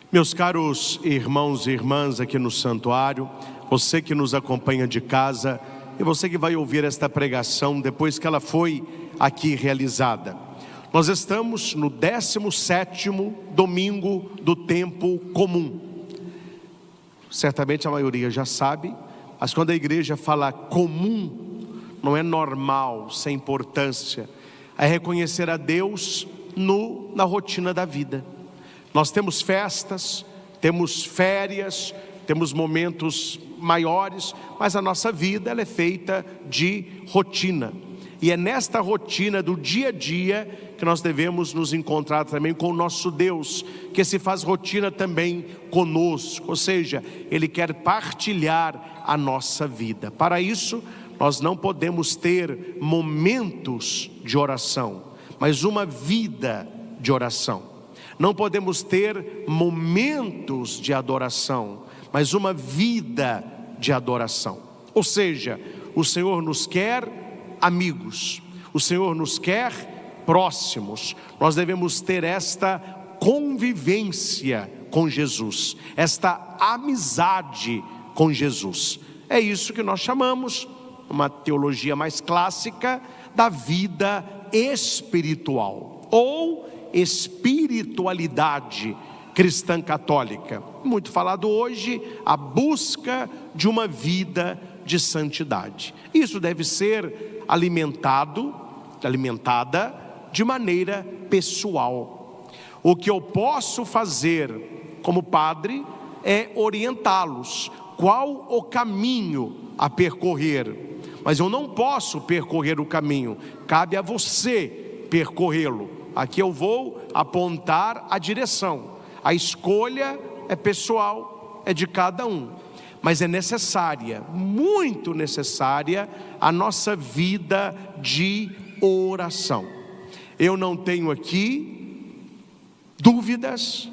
Meus caros irmãos e irmãs aqui no santuário, você que nos acompanha de casa e você que vai ouvir esta pregação depois que ela foi aqui realizada. Nós estamos no 17º domingo do tempo comum. Certamente a maioria já sabe, mas quando a igreja fala comum, não é normal, sem importância, é reconhecer a Deus na rotina da vida. Nós temos festas, temos férias, temos momentos maiores, mas a nossa vida ela é feita de rotina. E é nesta rotina do dia a dia que nós devemos nos encontrar também com o nosso Deus, que se faz rotina também conosco, ou seja, Ele quer partilhar a nossa vida. Para isso, nós não podemos ter momentos de oração, mas uma vida de oração. Não podemos ter momentos de adoração, mas uma vida de adoração. Ou seja, o Senhor nos quer amigos, o Senhor nos quer próximos. Nós devemos ter esta convivência com Jesus, esta amizade com Jesus. É isso que nós chamamos, uma teologia mais clássica, da vida espiritual ou espiritualidade cristã católica. Muito falado hoje, a busca de uma vida de santidade. Isso deve ser alimentada de maneira pessoal. O que eu posso fazer como padre é orientá-los. Qual o caminho a percorrer? Mas eu não posso percorrer o caminho, cabe a você percorrê-lo. Aqui eu vou apontar a direção. A escolha é pessoal, é de cada um. Mas é necessária, muito necessária, a nossa vida de oração. Eu não tenho aqui dúvidas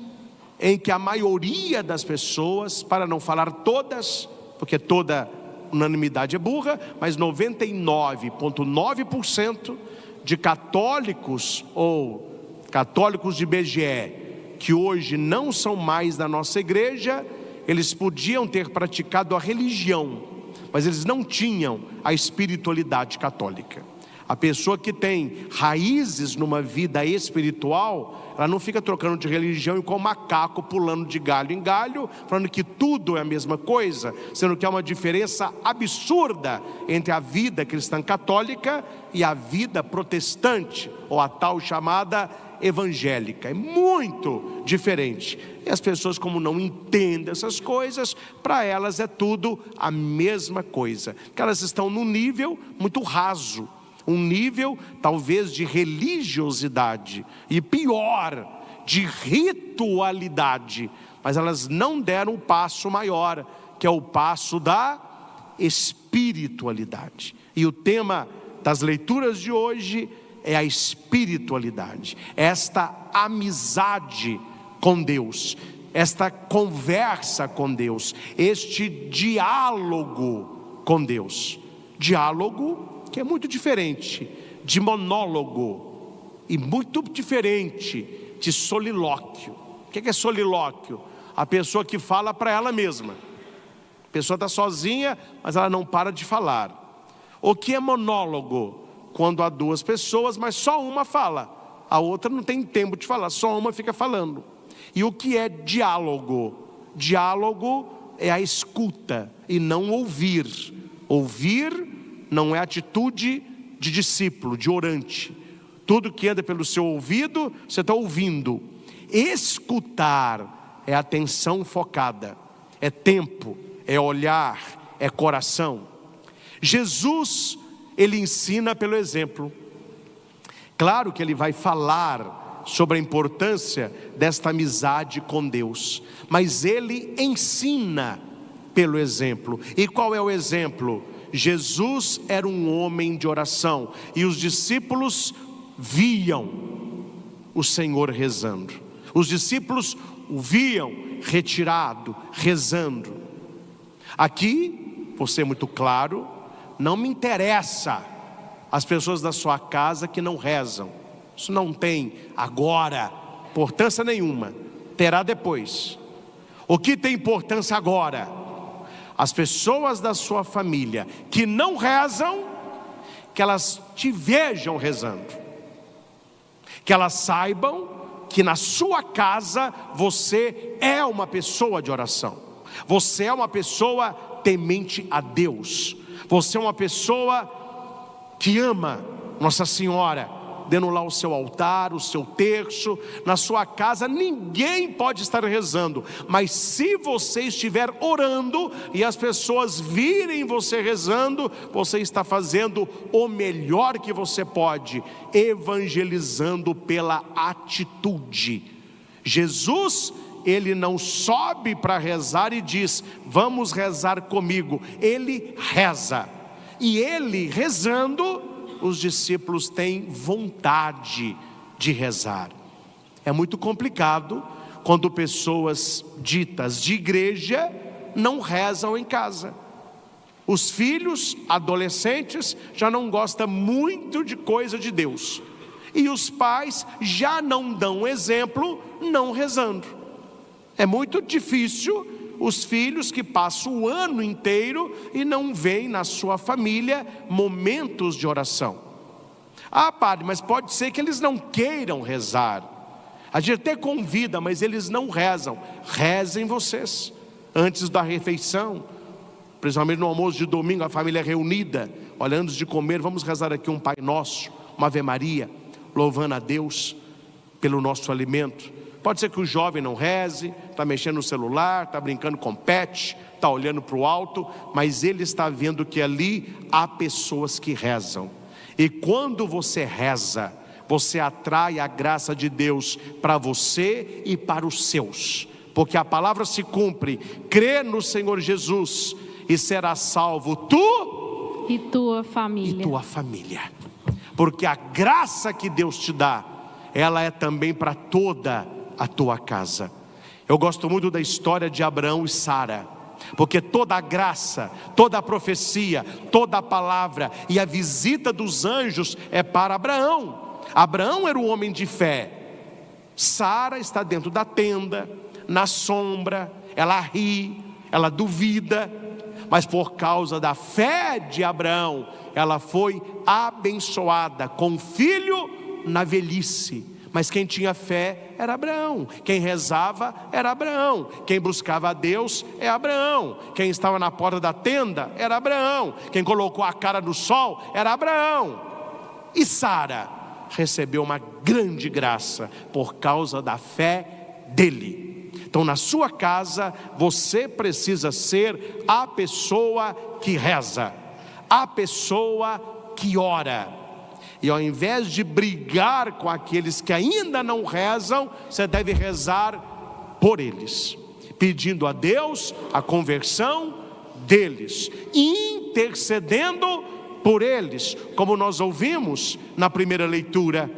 em que a maioria das pessoas, para não falar todas, porque toda unanimidade é burra, mas 99,9% de católicos ou católicos de IBGE, que hoje não são mais da nossa igreja, eles podiam ter praticado a religião, mas eles não tinham a espiritualidade católica. A pessoa que tem raízes numa vida espiritual, ela não fica trocando de religião igual macaco pulando de galho em galho, falando que tudo é a mesma coisa, sendo que há uma diferença absurda entre a vida cristã católica e a vida protestante, ou a tal chamada evangélica. É muito diferente. E as pessoas, como não entendem essas coisas, para elas é tudo a mesma coisa, que elas estão num nível muito raso, um nível talvez de religiosidade e pior, de ritualidade, mas elas não deram o passo maior, que é o passo da espiritualidade. E o tema das leituras de hoje é a espiritualidade, esta amizade com Deus, esta conversa com Deus, este diálogo com Deus. Diálogo que é muito diferente de monólogo e muito diferente de solilóquio. O que é solilóquio? A pessoa que fala para ela mesma. A pessoa está sozinha, mas ela não para de falar. O que é monólogo? Quando há duas pessoas, mas só uma fala, a outra não tem tempo de falar, só uma fica falando. E o que é diálogo? Diálogo é a escuta e não ouvir. Ouvir não é atitude de discípulo, de orante. Tudo que anda pelo seu ouvido, você está ouvindo. Escutar é atenção focada, é tempo, é olhar, é coração. Jesus, Ele ensina pelo exemplo. Claro que Ele vai falar sobre a importância desta amizade com Deus, mas Ele ensina pelo exemplo. E qual é o exemplo? Jesus era um homem de oração, e os discípulos viam o Senhor rezando. Os discípulos o viam retirado, rezando. Aqui, vou ser muito claro, não me interessa as pessoas da sua casa que não rezam. Isso não tem agora importância nenhuma, terá depois. O que tem importância agora? As pessoas da sua família que não rezam, que elas te vejam rezando, que elas saibam que na sua casa você é uma pessoa de oração, você é uma pessoa temente a Deus, você é uma pessoa que ama Nossa Senhora, dando lá o seu altar, o seu terço. Na sua casa ninguém pode estar rezando, mas se você estiver orando e as pessoas virem você rezando, você está fazendo o melhor que você pode, evangelizando pela atitude. Jesus, ele não sobe para rezar e diz: vamos rezar comigo. Ele reza, e ele rezando, os discípulos têm vontade de rezar. É muito complicado quando pessoas ditas de igreja não rezam em casa. Os filhos, adolescentes, já não gostam muito de coisa de Deus, e os pais já não dão exemplo não rezando. É muito difícil os filhos que passam o ano inteiro e não veem na sua família momentos de oração. Ah, padre, mas pode ser que eles não queiram rezar. A gente até convida, mas eles não rezam. Rezem vocês, antes da refeição, principalmente no almoço de domingo, a família reunida. Olha, antes de comer, vamos rezar aqui um Pai Nosso, uma Ave Maria, louvando a Deus pelo nosso alimento. Pode ser que o jovem não reze, está mexendo no celular, está brincando com pet, está olhando para o alto, mas ele está vendo que ali há pessoas que rezam. E quando você reza, você atrai a graça de Deus para você e para os seus, porque a palavra se cumpre: crê no Senhor Jesus e será salvo tu e tua família. E tua família. Porque a graça que Deus te dá, ela é também para toda a tua casa. Eu gosto muito da história de Abraão e Sara, porque toda a graça, toda a profecia, toda a palavra e a visita dos anjos é para Abraão. Abraão era um homem de fé. Sara está dentro da tenda, na sombra, ela ri, ela duvida, mas por causa da fé de Abraão, ela foi abençoada com filho na velhice. Mas quem tinha fé era Abraão, quem rezava era Abraão, quem buscava a Deus é Abraão, quem estava na porta da tenda era Abraão, quem colocou a cara no sol era Abraão. E Sara recebeu uma grande graça por causa da fé dele. Então, na sua casa, você precisa ser a pessoa que reza, a pessoa que ora. E ao invés de brigar com aqueles que ainda não rezam, você deve rezar por eles, pedindo a Deus a conversão deles, intercedendo por eles, como nós ouvimos na primeira leitura.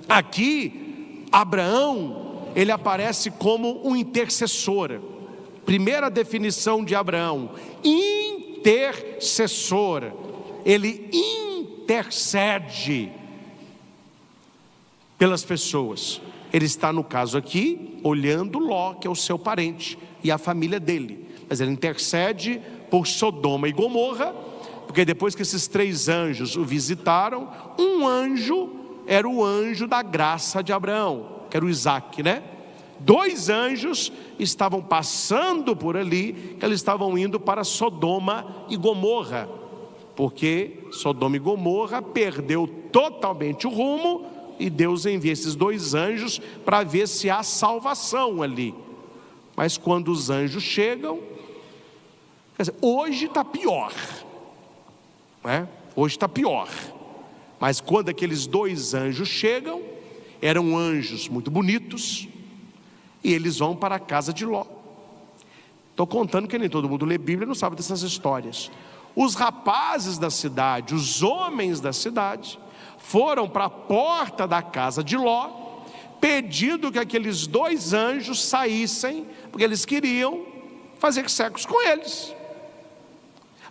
Aqui, Abraão, ele aparece como um intercessor. Primeira definição de Abraão: intercessor. Ele intercede pelas pessoas. Ele está, no caso aqui, olhando Ló, que é o seu parente, e a família dele. Mas ele intercede por Sodoma e Gomorra, porque depois que esses 3 anjos o visitaram, um anjo era o anjo da graça de Abraão, que era o Isaac, né? 2 anjos estavam passando por ali, que eles estavam indo para Sodoma e Gomorra, porque Sodoma e Gomorra perdeu totalmente o rumo, e Deus envia esses 2 anjos para ver se há salvação ali. Mas quando os anjos chegam, quer dizer, hoje está pior, né? Hoje está pior. Mas quando aqueles 2 anjos chegam, eram anjos muito bonitos, e eles vão para a casa de Ló. Estou contando que nem todo mundo lê Bíblia e não sabe dessas histórias. Os rapazes da cidade, os homens da cidade, foram para a porta da casa de Ló, pedindo que aqueles 2 anjos saíssem, porque eles queriam fazer sexo com eles.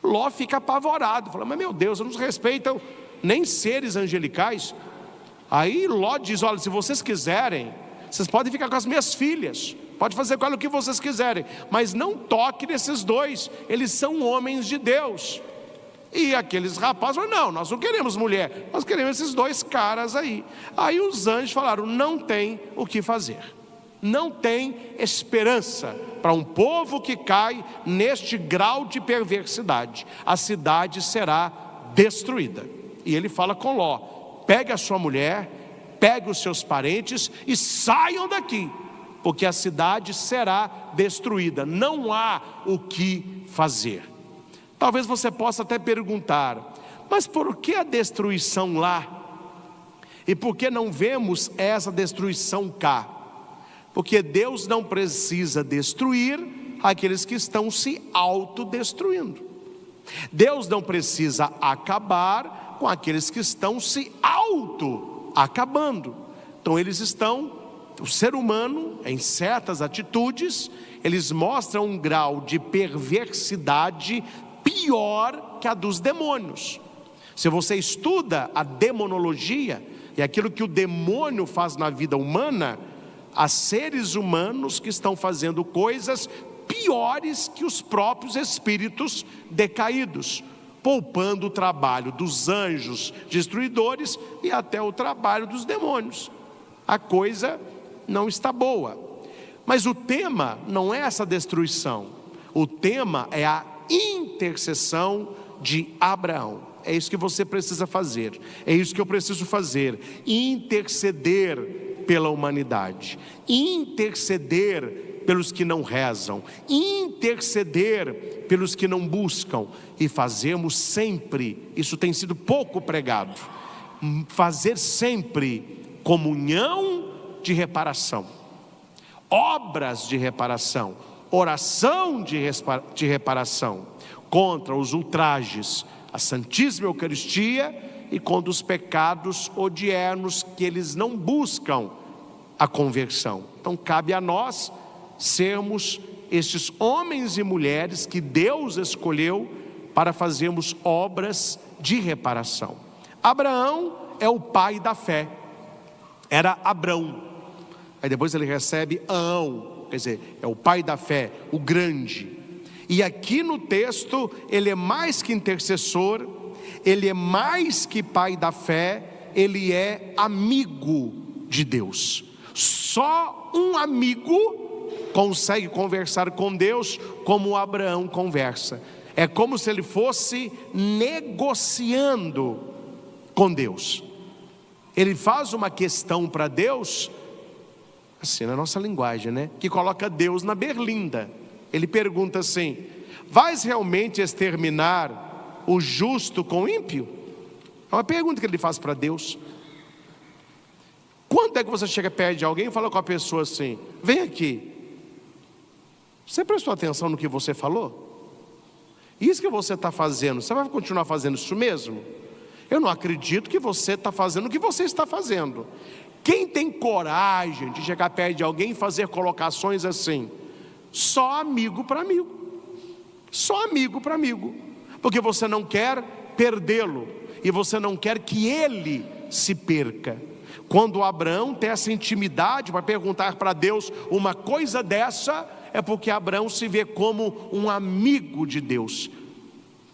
Ló fica apavorado, fala: mas meu Deus, não nos respeitam nem seres angelicais. Aí Ló diz: olha, se vocês quiserem, vocês podem ficar com as minhas filhas, pode fazer com ela o que vocês quiserem, mas não toque nesses dois, eles são homens de Deus. E aqueles rapazes falaram: não, nós não queremos mulher, nós queremos esses dois caras aí. Aí os anjos falaram: não tem o que fazer, não tem esperança para um povo que cai neste grau de perversidade. A cidade será destruída. E ele fala com Ló: pegue a sua mulher, pegue os seus parentes e saiam daqui, porque a cidade será destruída, não há o que fazer. Talvez você possa até perguntar: mas por que a destruição lá? E por que não vemos essa destruição cá? Porque Deus não precisa destruir aqueles que estão se autodestruindo. Deus não precisa acabar com aqueles que estão se auto-acabando. Então eles estão, o ser humano, em certas atitudes, eles mostram um grau de perversidade pior que a dos demônios. Se você estuda a demonologia e aquilo que o demônio faz na vida humana, há seres humanos que estão fazendo coisas piores que os próprios espíritos decaídos, poupando o trabalho dos anjos destruidores e até o trabalho dos demônios. A coisa não está boa. Mas o tema não é essa destruição, o tema é a intercessão de Abraão. É isso que você precisa fazer, é isso que eu preciso fazer: interceder pela humanidade, interceder pelos que não rezam, interceder pelos que não buscam. E fazemos sempre, isso tem sido pouco pregado, fazer sempre comunhão de reparação, obras de reparação, oração de reparação contra os ultrajes à Santíssima Eucaristia e contra os pecados odiernos que eles não buscam a conversão. Então cabe a nós sermos estes homens e mulheres que Deus escolheu para fazermos obras de reparação. Abraão é o pai da fé, era Abrão, aí depois ele recebe Aão, quer dizer, é o pai da fé, o grande. E aqui no texto ele é mais que intercessor, ele é mais que pai da fé, ele é amigo de Deus. Só um amigo consegue conversar com Deus como Abraão conversa. É como se ele fosse negociando com Deus. Ele faz uma questão para Deus, assim na nossa linguagem, né? Que coloca Deus na berlinda. Ele pergunta assim: vais realmente exterminar o justo com o ímpio? É uma pergunta que ele faz para Deus. Quando é que você chega perto de alguém e fala com a pessoa assim: vem aqui, você prestou atenção no que você falou? Isso que você está fazendo, você vai continuar fazendo isso mesmo? Eu não acredito que você está fazendo o que você está fazendo. Quem tem coragem de chegar perto de alguém e fazer colocações assim? Só amigo para amigo. Só amigo para amigo. Porque você não quer perdê-lo e você não quer que ele se perca. Quando Abraão tem essa intimidade para perguntar para Deus uma coisa dessa, é porque Abraão se vê como um amigo de Deus.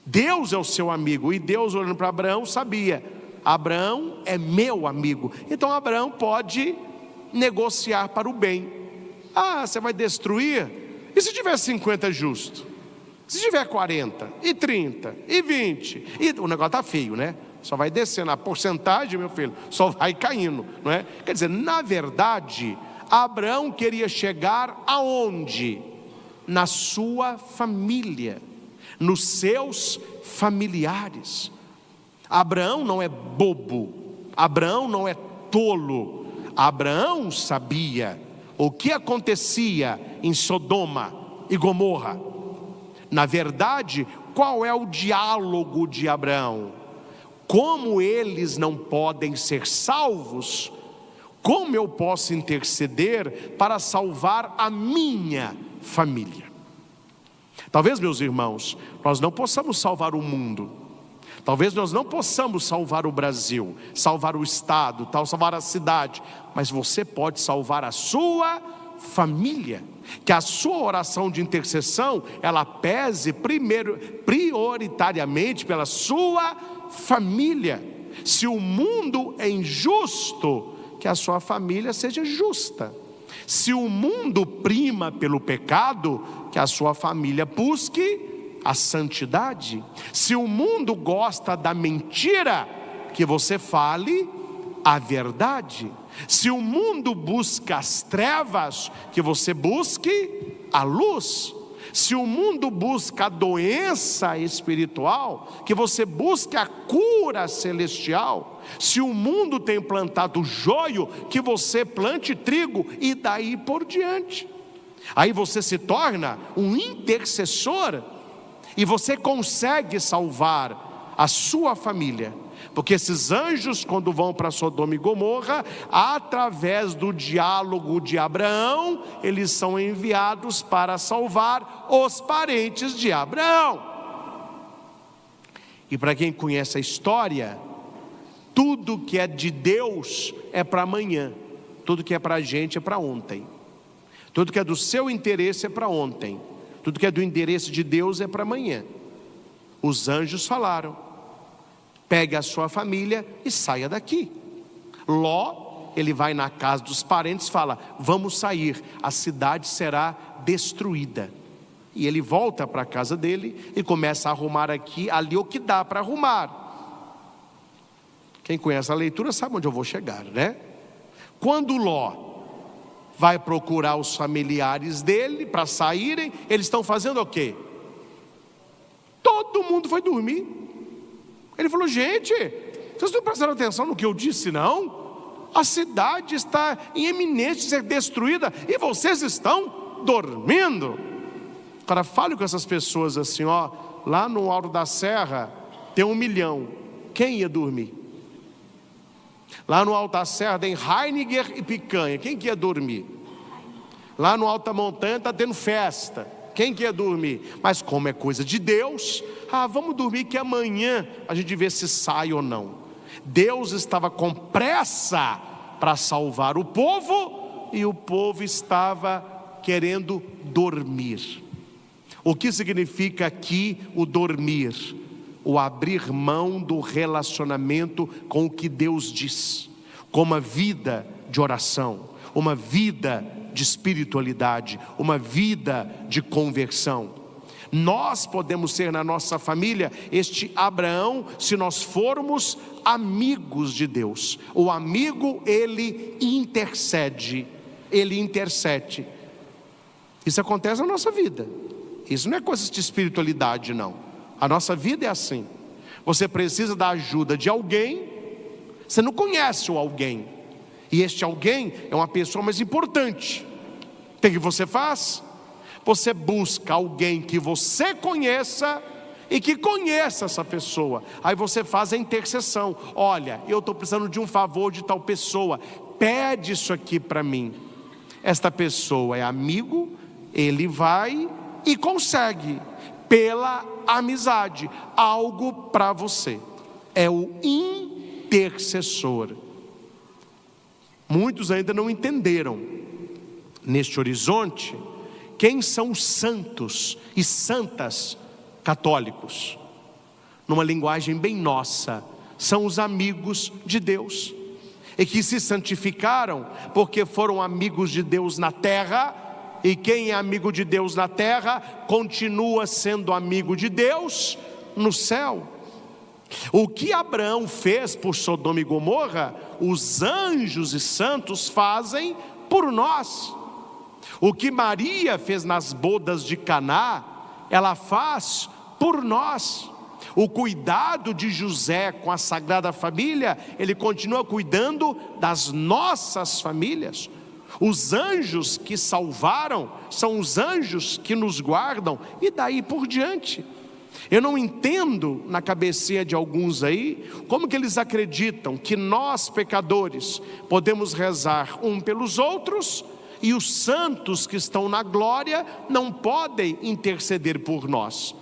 Deus é o seu amigo, e Deus, olhando para Abraão, sabia: Abraão é meu amigo. Então Abraão pode negociar para o bem. Ah, você vai destruir? E se tiver 50 justos? Se tiver 40, e 30, e 20, e o negócio está feio, né? Só vai descendo, a porcentagem, meu filho, só vai caindo, não é? Quer dizer, na verdade, Abraão queria chegar aonde? Na sua família, nos seus familiares. Abraão não é bobo, Abraão não é tolo. Abraão sabia o que acontecia em Sodoma e Gomorra. Na verdade, qual é o diálogo de Abraão? Como eles não podem ser salvos, como eu posso interceder para salvar a minha família? Talvez, meus irmãos, nós não possamos salvar o mundo, talvez nós não possamos salvar o Brasil, salvar o estado, salvar a cidade, mas você pode salvar a sua família. Que a sua oração de intercessão, ela pese prioritariamente pela sua família. Se o mundo é injusto, que a sua família seja justa. Se o mundo prima pelo pecado, que a sua família busque a santidade. Se o mundo gosta da mentira, que você fale a verdade. Se o mundo busca as trevas, que você busque a luz. Se o mundo busca a doença espiritual, que você busque a cura celestial. Se o mundo tem plantado joio, que você plante trigo, e daí por diante. Aí você se torna um intercessor, e você consegue salvar a sua família. Porque esses anjos, quando vão para Sodoma e Gomorra, através do diálogo de Abraão, eles são enviados para salvar os parentes de Abraão. E para quem conhece a história, tudo que é de Deus é para amanhã, tudo que é para a gente é para ontem. Tudo que é do seu interesse é para ontem, tudo que é do interesse de Deus é para amanhã. Os anjos falaram: pegue a sua família e saia daqui. Ló, ele vai na casa dos parentes e fala: vamos sair, a cidade será destruída. E ele volta para a casa dele e começa a arrumar aqui, ali o que dá para arrumar. Quem conhece a leitura sabe onde eu vou chegar, né? Quando Ló vai procurar os familiares dele para saírem, eles estão fazendo o quê? Todo mundo foi dormir. Ele falou: gente, vocês não prestaram atenção no que eu disse, não? A cidade está em iminente de ser destruída e vocês estão dormindo. Cara, fale com essas pessoas assim, ó, lá no Alto da Serra tem 1 milhão, quem ia dormir? Lá no Alto da Serra tem Heineken e picanha, quem que ia dormir? Lá no Alto da Montanha está tendo festa, quem quer dormir? Mas como é coisa de Deus, vamos dormir que amanhã a gente vê se sai ou não. Deus estava com pressa para salvar o povo, e o povo estava querendo dormir. O que significa aqui o dormir? O abrir mão do relacionamento com o que Deus diz, com uma vida de oração, uma vida de espiritualidade, uma vida de conversão. Nós podemos ser na nossa família este Abraão, se nós formos amigos de Deus. O amigo, ele intercede. Isso acontece na nossa vida. Isso não é coisa de espiritualidade, não. A nossa vida é assim. Você precisa da ajuda de alguém, você não conhece o alguém, e este alguém é uma pessoa mais importante. O que você faz? Você busca alguém que você conheça e que conheça essa pessoa. Aí você faz a intercessão. Olha, eu estou precisando de um favor de tal pessoa, pede isso aqui para mim. Esta pessoa é amigo, ele vai e consegue, pela amizade, algo para você. É o intercessor. Muitos ainda não entenderam neste horizonte quem são os santos e santas católicos. Numa linguagem bem nossa, são os amigos de Deus, e que se santificaram porque foram amigos de Deus na terra. E quem é amigo de Deus na terra continua sendo amigo de Deus no céu. O que Abraão fez por Sodoma e Gomorra, os anjos e santos fazem por nós. O que Maria fez nas bodas de Caná, ela faz por nós. O cuidado de José com a Sagrada Família, ele continua cuidando das nossas famílias. Os anjos que salvaram são os anjos que nos guardam, e daí por diante. Eu não entendo na cabecinha de alguns aí, como que eles acreditam que nós pecadores podemos rezar um pelos outros, e os santos que estão na glória não podem interceder por nós.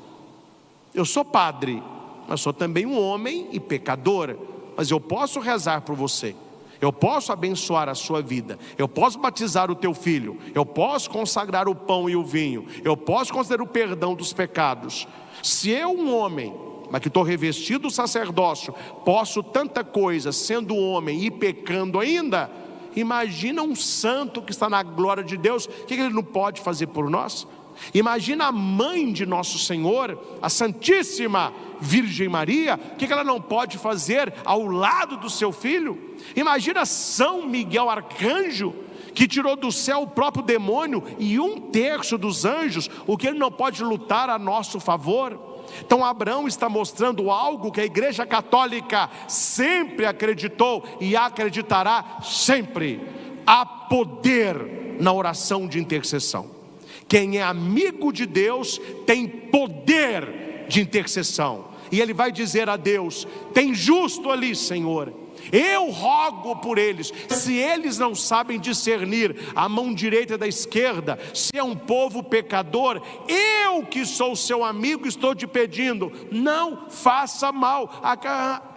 Eu sou padre, mas sou também um homem e pecador, mas eu posso rezar por você. eu posso abençoar a sua vida, eu posso batizar o teu filho, eu posso consagrar o pão e o vinho, eu posso conceder o perdão dos pecados. Se eu, um homem, mas que estou revestido do sacerdócio, posso tanta coisa sendo homem e pecando ainda, imagina um santo que está na glória de Deus, o que ele não pode fazer por nós? Imagina a mãe de nosso Senhor, a Santíssima Virgem Maria, o que ela não pode fazer ao lado do seu filho? Imagina São Miguel Arcanjo, que tirou do céu o próprio demônio e 1/3 dos anjos, o que ele não pode lutar a nosso favor? Então Abraão está mostrando algo que a Igreja Católica sempre acreditou e acreditará sempre: há poder na oração de intercessão. Quem é amigo de Deus tem poder de intercessão, e ele vai dizer a Deus: tem justo ali, Senhor, eu rogo por eles. Se eles não sabem discernir a mão direita da esquerda, se é um povo pecador, eu que sou seu amigo estou te pedindo, não faça mal.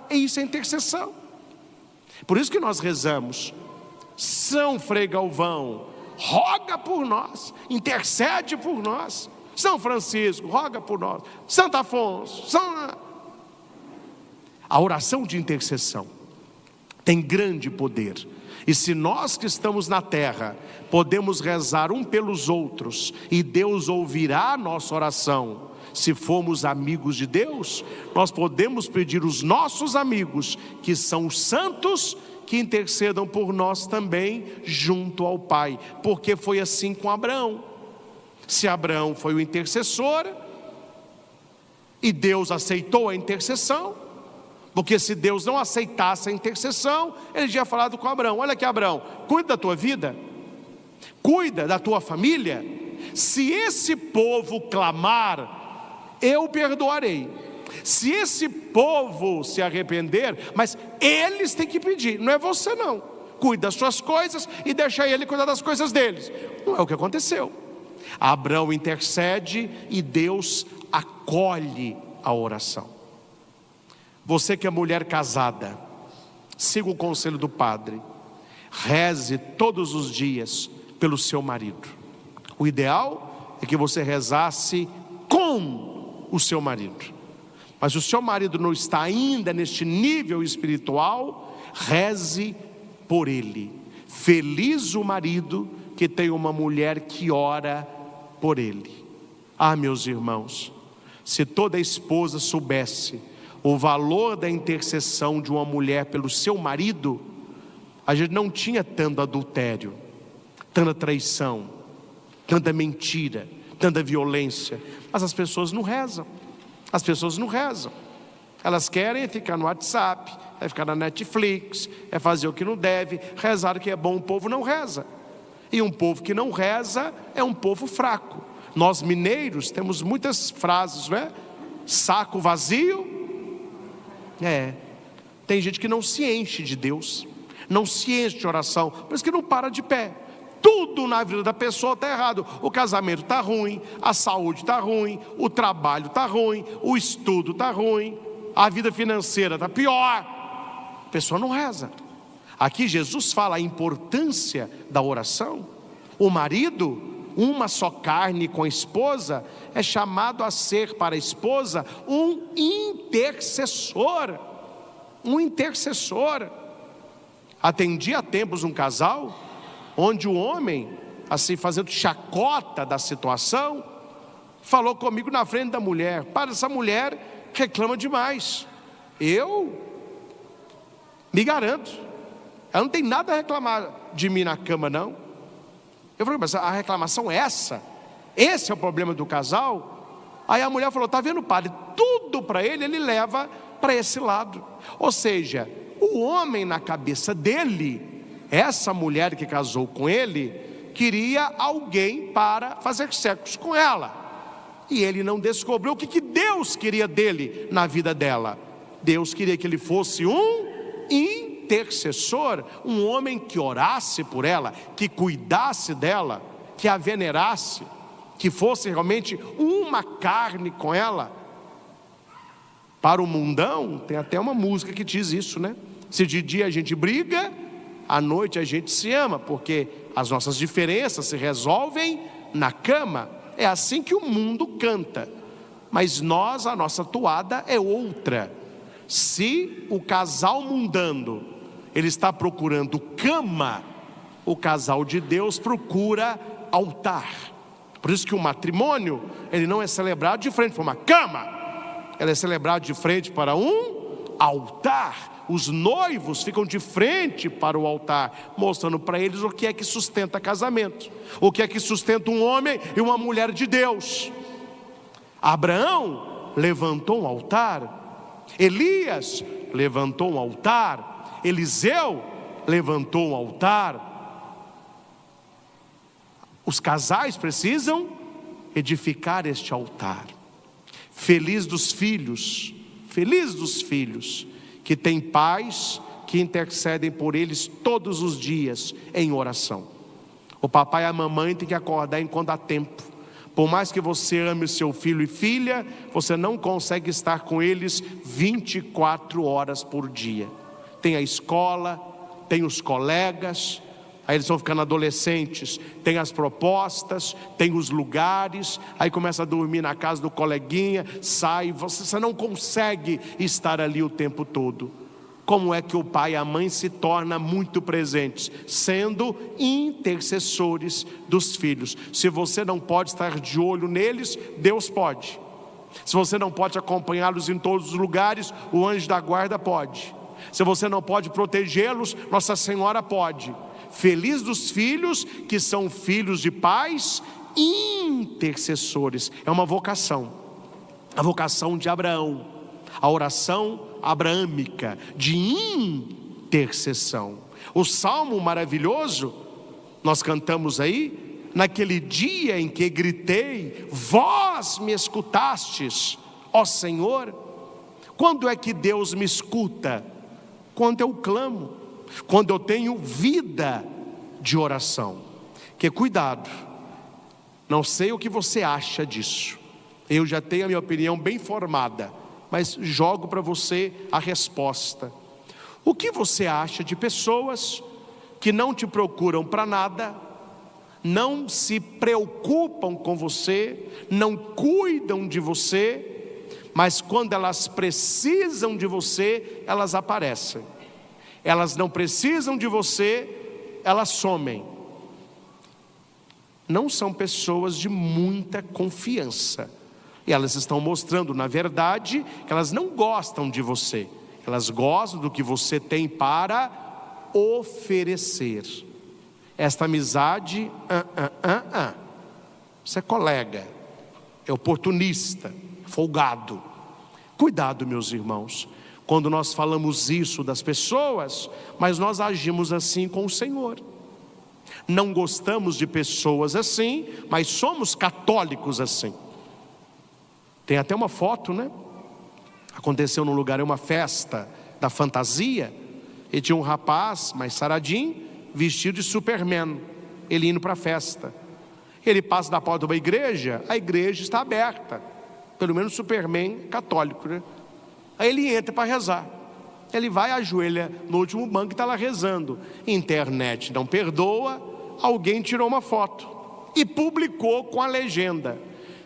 Isso é intercessão. Por isso que nós rezamos: São Frei Galvão, roga por nós, intercede por nós. São Francisco, roga por nós. Santo Afonso, A oração de intercessão tem grande poder. E se nós que estamos na terra podemos rezar um pelos outros, e Deus ouvirá a nossa oração, se formos amigos de Deus, nós podemos pedir os nossos amigos, que são os santos, que intercedam por nós também junto ao Pai. Porque foi assim com Abraão. Se Abraão foi o intercessor e Deus aceitou a intercessão, porque se Deus não aceitasse a intercessão, ele tinha falado com Abraão: olha aqui, Abraão, cuida da tua vida, cuida da tua família. Se esse povo clamar, eu perdoarei. Se esse povo se arrepender, mas eles têm que pedir, não é você não. Cuida das suas coisas e deixa ele cuidar das coisas deles. Não é o que aconteceu. Abraão intercede e Deus acolhe a oração. Você que é mulher casada, siga o conselho do padre, reze todos os dias pelo seu marido. O ideal é que você rezasse com o seu marido. Mas se o seu marido não está ainda neste nível espiritual, reze por ele. Feliz o marido que tem uma mulher que ora por ele. Ah, meus irmãos, se toda esposa soubesse o valor da intercessão de uma mulher pelo seu marido, a gente não tinha tanto adultério, tanta traição, tanta mentira, tanta violência. Mas as pessoas não rezam. As pessoas não rezam. Elas querem ficar no WhatsApp, é ficar na Netflix, é fazer o que não deve. Rezar o que é bom, o povo não reza. E um povo que não reza é um povo fraco. Nós mineiros temos muitas frases, não é? Saco vazio. Tem gente que não se enche de Deus, não se enche de oração, por isso que não para de pé. Tudo na vida da pessoa está errado. O casamento está ruim, a saúde está ruim, o trabalho está ruim, o estudo está ruim, a vida financeira está pior. A pessoa não reza. Aqui Jesus fala a importância da oração. O marido, uma só carne com a esposa, é chamado a ser para a esposa um intercessor. Um intercessor. Atendi há tempos um casal onde o homem, assim fazendo chacota da situação, falou comigo na frente da mulher: para, essa mulher reclama demais. Eu me garanto, ela não tem nada a reclamar de mim na cama, não. Eu falei: mas a reclamação é essa? Esse é o problema do casal? Aí a mulher falou: está vendo, padre, tudo para ele leva para esse lado. Ou seja, o homem na cabeça dele, essa mulher que casou com ele, queria alguém para fazer sexo com ela. E ele não descobriu o que Deus queria dele na vida dela. Deus queria que ele fosse um intercessor, um homem que orasse por ela, que cuidasse dela, que a venerasse, que fosse realmente uma carne com ela. Para o mundão, tem até uma música que diz isso, né? Se de dia a gente briga, à noite a gente se ama, porque as nossas diferenças se resolvem na cama. É assim que o mundo canta, mas a nossa toada é outra. Se o casal mundano, ele está procurando cama, o casal de Deus procura altar. Por isso que o matrimônio, ele não é celebrado de frente para uma cama, ele é celebrado de frente para um altar. Os noivos ficam de frente para o altar, mostrando para eles o que é que sustenta casamento, o que é que sustenta um homem e uma mulher de Deus. Abraão levantou um altar, Elias levantou um altar, Eliseu levantou um altar. Os casais precisam edificar este altar. Feliz dos filhos que têm pais que intercedem por eles todos os dias em oração. O papai e a mamãe têm que acordar enquanto há tempo. Por mais que você ame o seu filho e filha, você não consegue estar com eles 24 horas por dia. Tem a escola, tem os colegas, aí eles vão ficando adolescentes, tem as propostas, tem os lugares, aí começa a dormir na casa do coleguinha, sai, você não consegue estar ali o tempo todo. Como é que o pai e a mãe se tornam muito presentes? Sendo intercessores dos filhos. Se você não pode estar de olho neles, Deus pode. Se você não pode acompanhá-los em todos os lugares, o anjo da guarda pode. Se você não pode protegê-los, Nossa Senhora pode. Feliz dos filhos que são filhos de pais intercessores. É uma vocação, a vocação de Abraão, a oração abraâmica de intercessão. O salmo maravilhoso, nós cantamos aí: naquele dia em que gritei, vós me escutastes, ó Senhor. Quando é que Deus me escuta? Quando eu clamo, quando eu tenho vida de oração. Que cuidado, não sei o que você acha disso, eu já tenho a minha opinião bem formada, mas jogo para você a resposta. O que você acha de pessoas que não te procuram para nada, não se preocupam com você, não cuidam de você, mas quando elas precisam de você, elas aparecem. Elas não precisam de você, elas somem. Não são pessoas de muita confiança. E elas estão mostrando, na verdade, que elas não gostam de você. Elas gostam do que você tem para oferecer. Esta amizade, você é colega, é oportunista, folgado. Cuidado, meus irmãos, quando nós falamos isso das pessoas, mas nós agimos assim com o Senhor. Não gostamos de pessoas assim, mas somos católicos assim. Tem até uma foto, né? Aconteceu num lugar, uma festa da fantasia, e tinha um rapaz mais saradinho, vestido de Superman, ele indo para a festa. Ele passa da porta de uma igreja, a igreja está aberta, pelo menos Superman é católico, né? Aí ele entra para rezar, ele vai, ajoelha no último banco e está lá rezando. Internet não perdoa, alguém tirou uma foto e publicou com a legenda: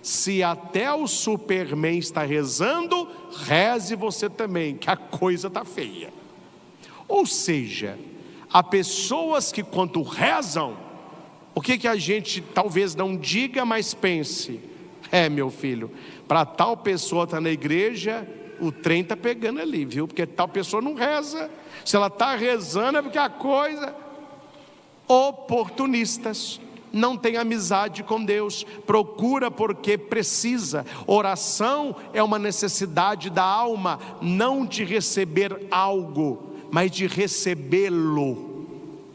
se até o Superman está rezando, reze você também, que a coisa está feia. Ou seja, há pessoas que quando rezam, o que a gente talvez não diga, mas pense: meu filho, para tal pessoa estar na igreja, o trem está pegando ali, viu? Porque tal pessoa não reza. Se ela está rezando é porque a coisa... Oportunistas, não tem amizade com Deus, procura porque precisa. Oração é uma necessidade da alma, não de receber algo, mas de recebê-lo.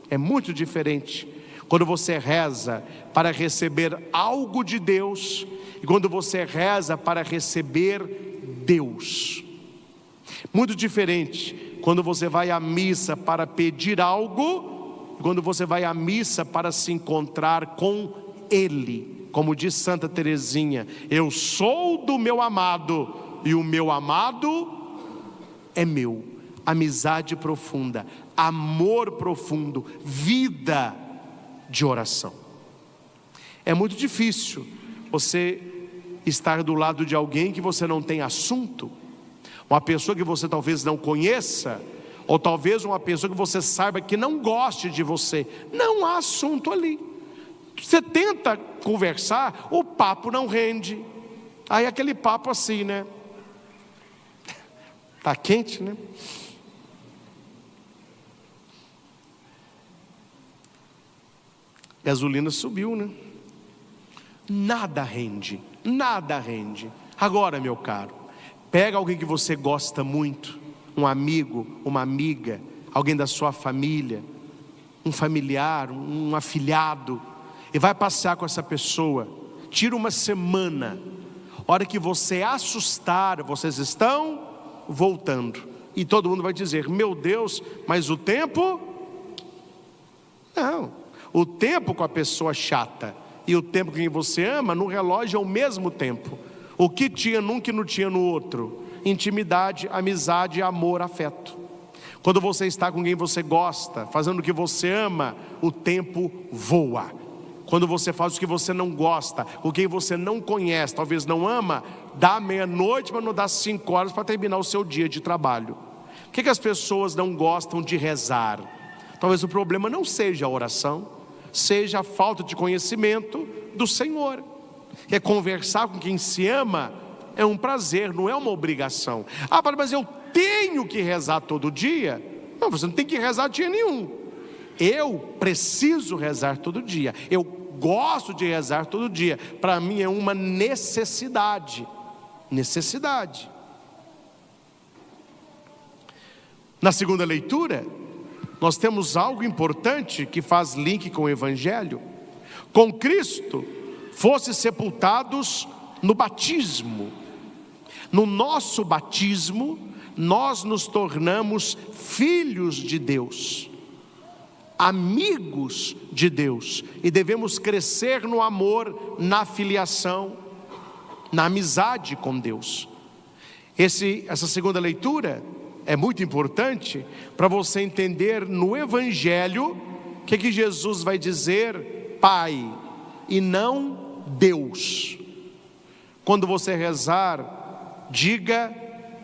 É muito diferente quando você reza para receber algo de Deus e quando você reza para receber Deus. Muito diferente quando você vai à missa para pedir algo, quando você vai à missa para se encontrar com Ele. Como diz Santa Teresinha: eu sou do meu amado e o meu amado é meu. amizade profunda, amor profundo, vida de oração. É muito difícil você estar do lado de alguém que você não tem assunto, uma pessoa que você talvez não conheça, ou talvez uma pessoa que você saiba que não goste de você. Não há assunto ali. Você tenta conversar, o papo não rende. Aí aquele papo assim, né? Tá quente, né? Gasolina subiu, né? Nada rende, nada rende. Agora, meu caro, pega alguém que você gosta muito, um amigo, uma amiga, alguém da sua família, um familiar, um afilhado, e vai passear com essa pessoa. Tira uma semana. Hora que você assustar, vocês estão voltando. E todo mundo vai dizer: meu Deus, mas o tempo? Não. O tempo com a pessoa chata e o tempo com quem você ama, no relógio é o mesmo tempo. O que tinha num que não tinha no outro: intimidade, amizade, amor, afeto. Quando você está com quem você gosta, fazendo o que você ama, o tempo voa. Quando você faz o que você não gosta, com quem você não conhece, talvez não ama, dá meia-noite, mas não dá 5 horas para terminar o seu dia de trabalho. Por que as pessoas não gostam de rezar? Talvez o problema não seja a oração, seja a falta de conhecimento do Senhor. Que é conversar com quem se ama é um prazer, não é uma obrigação. Ah, mas eu tenho que rezar todo dia? Não, você não tem que rezar dia nenhum. Eu preciso rezar todo dia. Eu gosto de rezar todo dia. Para mim é uma necessidade. Necessidade. Na segunda leitura, nós temos algo importante que faz link com o Evangelho. Com Cristo, fosse sepultados no batismo. No nosso batismo, nós nos tornamos filhos de Deus, amigos de Deus, e devemos crescer no amor, na filiação, na amizade com Deus. Essa segunda leitura é muito importante para você entender no Evangelho o que Jesus vai dizer Pai e não Deus. Quando você rezar, diga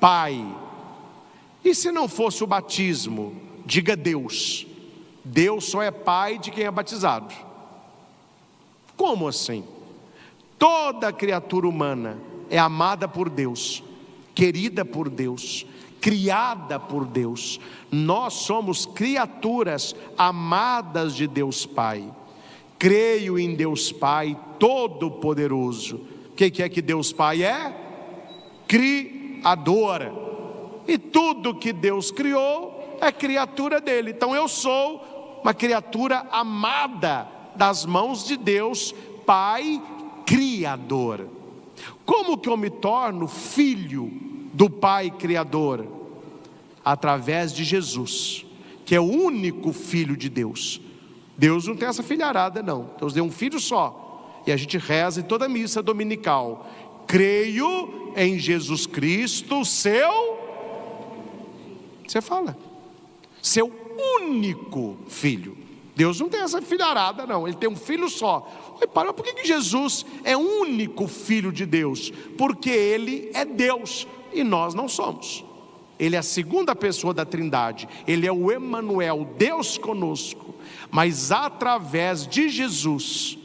Pai. E se não fosse o batismo, diga Deus. Deus só é pai de quem é batizado. Como assim? Toda criatura humana é amada por Deus, querida por Deus, criada por Deus. Nós somos criaturas amadas de Deus Pai. Creio em Deus Pai Todo-Poderoso. O que é que Deus Pai é? Criador. E tudo que Deus criou é criatura dele. Então eu sou uma criatura amada das mãos de Deus Pai Criador. Como que eu me torno filho do Pai Criador? Através de Jesus, que é o único Filho de Deus. Deus não tem essa filharada não. Deus deu um filho só. E a gente reza em toda missa dominical: creio em Jesus Cristo, você fala, seu único filho. Deus não tem essa filharada não, ele tem um filho só. Mas por que Jesus é o único filho de Deus? Porque ele é Deus e nós não somos. Ele é a segunda pessoa da Trindade, ele é o Emanuel, Deus conosco. Mas através de Jesus,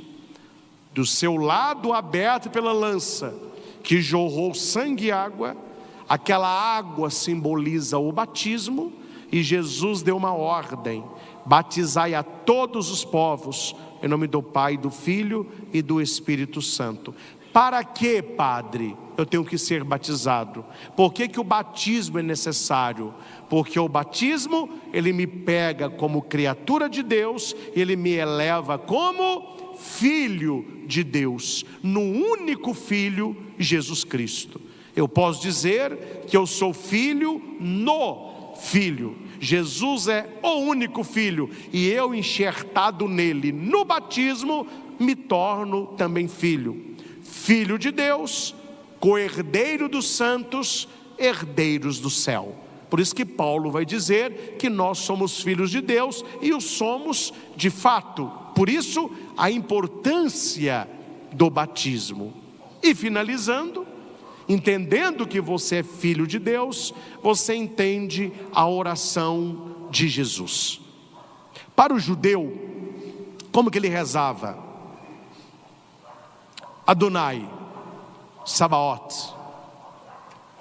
do seu lado aberto pela lança, que jorrou sangue e água, aquela água simboliza o batismo, e Jesus deu uma ordem: batizai a todos os povos, em nome do Pai, do Filho e do Espírito Santo. Para que, Padre, eu tenho que ser batizado? Por que o batismo é necessário? Porque o batismo, ele me pega como criatura de Deus, ele me eleva como filho de Deus, no único Filho, Jesus Cristo. Eu posso dizer que eu sou filho no Filho. Jesus é o único Filho, e eu, enxertado nele no batismo, me torno também filho. Filho de Deus, co-herdeiro dos santos, herdeiros do céu. Por isso que Paulo vai dizer que nós somos filhos de Deus e o somos de fato. Por isso a importância do batismo. E finalizando, entendendo que você é filho de Deus, você entende a oração de Jesus. Para o judeu, como que ele rezava? Adonai, Sabaoth.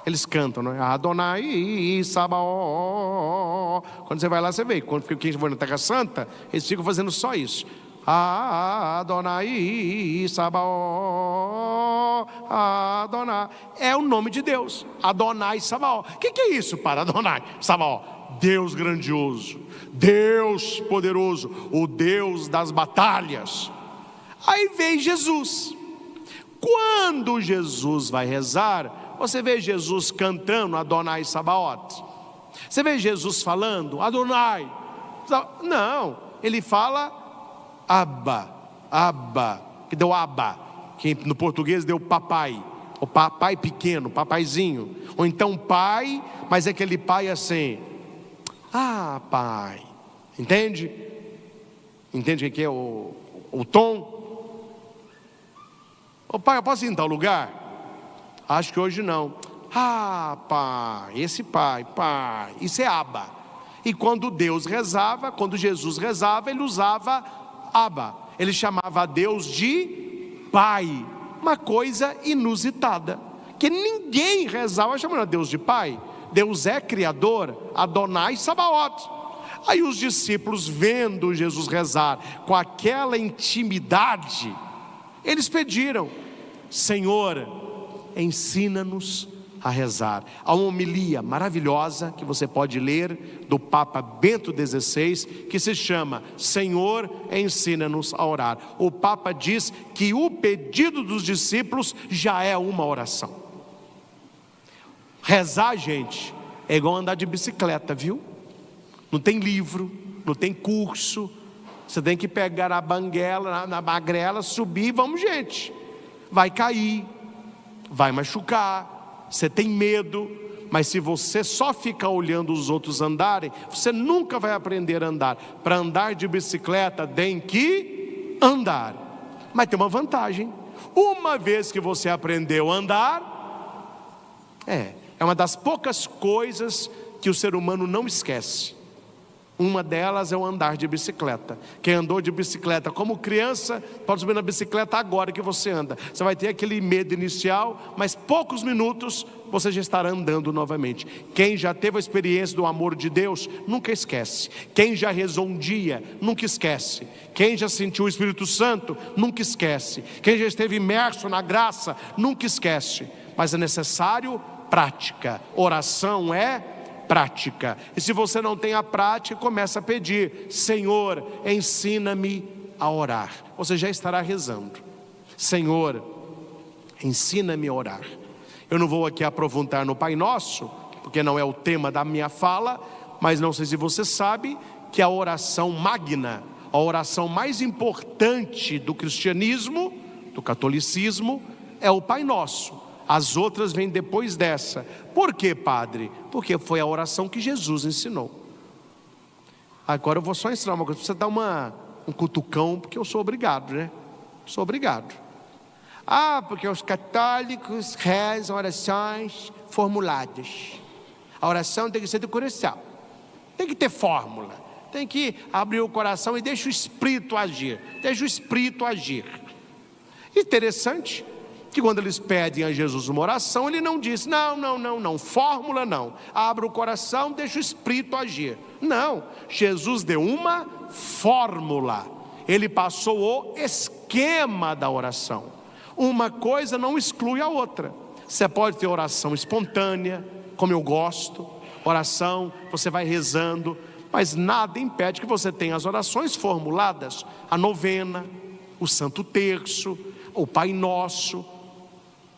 Eles cantam, não é? Adonai, Sabaoth. Quando você vai lá, você vê. Quando quem vai na Terra Santa, eles ficam fazendo só isso. Adonai, Sabaoth, Adonai. É o nome de Deus. Adonai, Sabaoth. O que é isso para Adonai, Sabaoth? Deus grandioso, Deus poderoso, o Deus das batalhas. Aí vem Jesus. Quando Jesus vai rezar, você vê Jesus cantando Adonai Sabaoth? Você vê Jesus falando Adonai? Não, ele fala Abba, Abba, que deu Abba, que no português deu papai, o papai pequeno, papaizinho. Ou então pai, mas é aquele pai assim, pai, entende? Entende o que é o tom? Ô pai, eu posso ir em tal lugar? Acho que hoje não. Pai, esse pai, isso é Abba. E quando Deus rezava, quando Jesus rezava, ele usava Abba. Ele chamava a Deus de pai. Uma coisa inusitada, que ninguém rezava chamando a Deus de pai. Deus é criador, Adonai Sabaoth. Aí os discípulos, vendo Jesus rezar com aquela intimidade, eles pediram: Senhor, ensina-nos a rezar. Há uma homilia maravilhosa que você pode ler do Papa Bento XVI, que se chama Senhor, ensina-nos a orar. O Papa diz que o pedido dos discípulos já é uma oração. Rezar, gente, é igual andar de bicicleta, viu? Não tem livro, não tem curso. Você tem que pegar a banguela, na magrela, subir, vamos, gente. Vai cair, vai machucar, você tem medo, mas se você só ficar olhando os outros andarem, você nunca vai aprender a andar. Para andar de bicicleta tem que andar. Mas tem uma vantagem: uma vez que você aprendeu a andar, é uma das poucas coisas que o ser humano não esquece. Uma delas é o andar de bicicleta. Quem andou de bicicleta como criança, pode subir na bicicleta agora que você anda. Você vai ter aquele medo inicial, mas poucos minutos você já estará andando novamente. Quem já teve a experiência do amor de Deus, nunca esquece. Quem já rezou um dia, nunca esquece. Quem já sentiu o Espírito Santo, nunca esquece. Quem já esteve imerso na graça, nunca esquece. Mas é necessário prática. Oração é prática. E se você não tem a prática, começa a pedir: Senhor, ensina-me a orar. Você já estará rezando: Senhor, ensina-me a orar. Eu não vou aqui aprofundar no Pai Nosso, porque não é o tema da minha fala, mas não sei se você sabe que a oração magna, a oração mais importante do cristianismo, do catolicismo, é o Pai Nosso. As outras vêm depois dessa. Por quê, padre? Porque foi a oração que Jesus ensinou. Agora eu vou só ensinar uma coisa, você dar um cutucão, porque eu sou obrigado, né? Sou obrigado. Porque os católicos rezam orações formuladas. A oração tem que ser do coração. Tem que ter fórmula. Tem que abrir o coração e deixa o Espírito agir. Deixa o Espírito agir. Interessante que quando eles pedem a Jesus uma oração, ele não diz: não, fórmula não, abra o coração, deixa o Espírito agir. Não, Jesus deu uma fórmula. Ele passou o esquema da oração. Uma coisa não exclui a outra. Você pode ter oração espontânea, como eu gosto, oração, você vai rezando, mas nada impede que você tenha as orações formuladas: a novena, o Santo Terço, o Pai Nosso,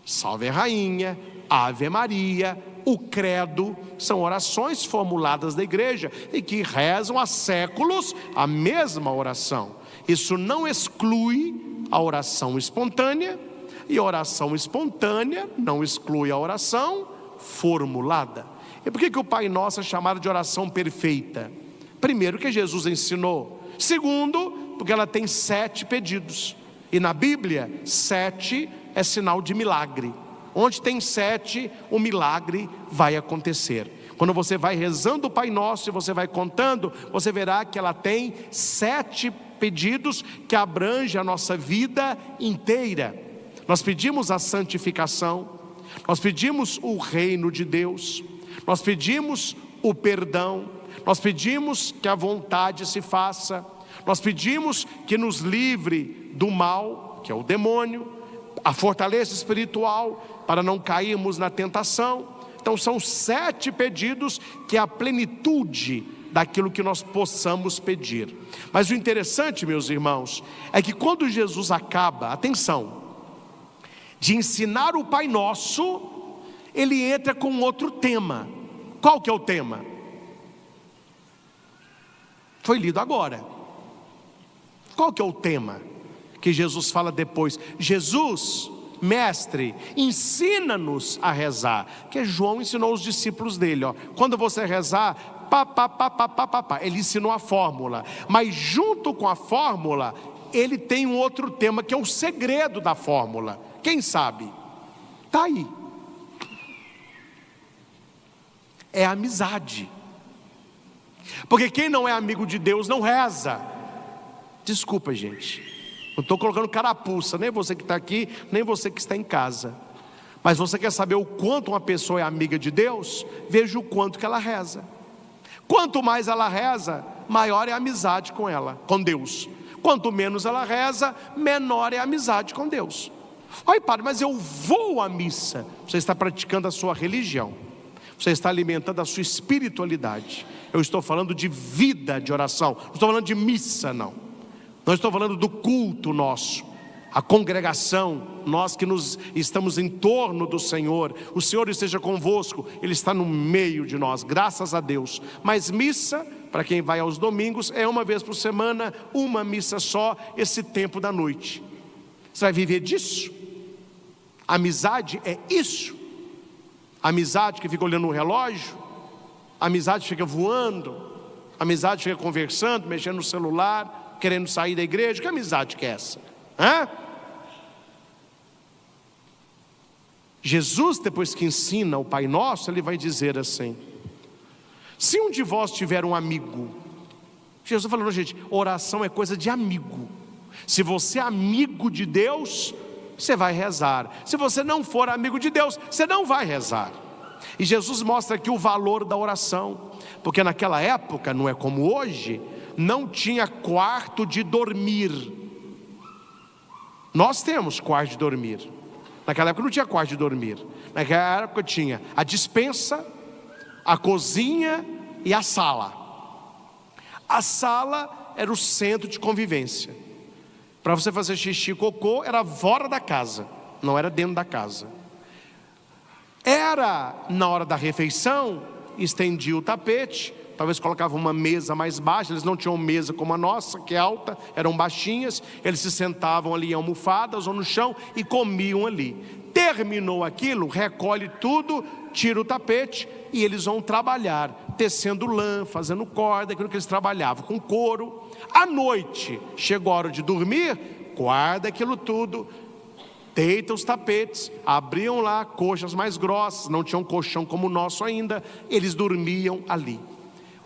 Salve Rainha, Ave Maria, o Credo. São orações formuladas da igreja e que rezam há séculos a mesma oração. Isso não exclui a oração espontânea, e a oração espontânea não exclui a oração formulada. E por que o Pai Nosso é chamado de oração perfeita? Primeiro, que Jesus ensinou. Segundo, porque ela tem 7 pedidos. E na Bíblia, 7 é sinal de milagre. Onde tem 7, o milagre vai acontecer. Quando você vai rezando o Pai Nosso e você vai contando, você verá que ela tem 7 pedidos que abrangem a nossa vida inteira. Nós pedimos a santificação, nós pedimos o reino de Deus, nós pedimos o perdão, nós pedimos que a vontade se faça, nós pedimos que nos livre do mal, que é o demônio, a fortaleza espiritual, para não cairmos na tentação. Então são 7 pedidos que é a plenitude daquilo que nós possamos pedir. Mas o interessante, meus irmãos, é que quando Jesus acaba, atenção, de ensinar o Pai Nosso, ele entra com outro tema. Qual que é o tema? Foi lido agora. Qual que é o tema que Jesus fala depois? Jesus, mestre, ensina-nos a rezar. Que João ensinou os discípulos dele, ó. Quando você rezar, ele ensinou a fórmula. Mas junto com a fórmula, ele tem um outro tema que é o segredo da fórmula. Quem sabe? Está aí. É a amizade. Porque quem não é amigo de Deus não reza. Desculpa, gente, não estou colocando carapuça, nem você que está aqui, nem você que está em casa. Mas você quer saber o quanto uma pessoa é amiga de Deus? Veja o quanto que ela reza. Quanto mais ela reza, maior é a amizade com ela, com Deus. Quanto menos ela reza, menor é a amizade com Deus. Ai, padre, mas eu vou à missa. Você está praticando a sua religião, você está alimentando a sua espiritualidade. Eu estou falando de vida de oração, não estou falando de missa, não. Não estou falando do culto nosso, a congregação, nós que estamos em torno do Senhor. O Senhor esteja convosco, Ele está no meio de nós, graças a Deus. Mas missa, para quem vai aos domingos, é uma vez por semana, uma missa só, esse tempo da noite. Você vai viver disso? Amizade é isso. Amizade que fica olhando no relógio, amizade que fica voando, amizade que fica conversando, mexendo no celular, querendo sair da igreja. Que amizade que é essa? Jesus, depois que ensina o Pai Nosso, ele vai dizer assim: se um de vós tiver um amigo, Jesus está falando, gente, oração é coisa de amigo. Se você é amigo de Deus, você vai rezar. Se você não for amigo de Deus, você não vai rezar. E Jesus mostra aqui o valor da oração, porque naquela época, não é como hoje, não tinha quarto de dormir. Nós temos quarto de dormir. Naquela época não tinha quarto de dormir. Naquela época tinha a despensa, a cozinha e a sala. A sala era o centro de convivência. Para você fazer xixi e cocô era fora da casa, não era dentro da casa. Era na hora da refeição, estendia o tapete, talvez colocava uma mesa mais baixa. Eles não tinham mesa como a nossa, que é alta, eram baixinhas. Eles se sentavam ali em almofadas ou no chão e comiam ali. Terminou aquilo, recolhe tudo, tira o tapete e eles vão trabalhar, tecendo lã, fazendo corda, aquilo que eles trabalhavam com couro. À noite, chegou a hora de dormir, guarda aquilo tudo, deita os tapetes, abriam lá coxas mais grossas, não tinham colchão como o nosso ainda, eles dormiam ali.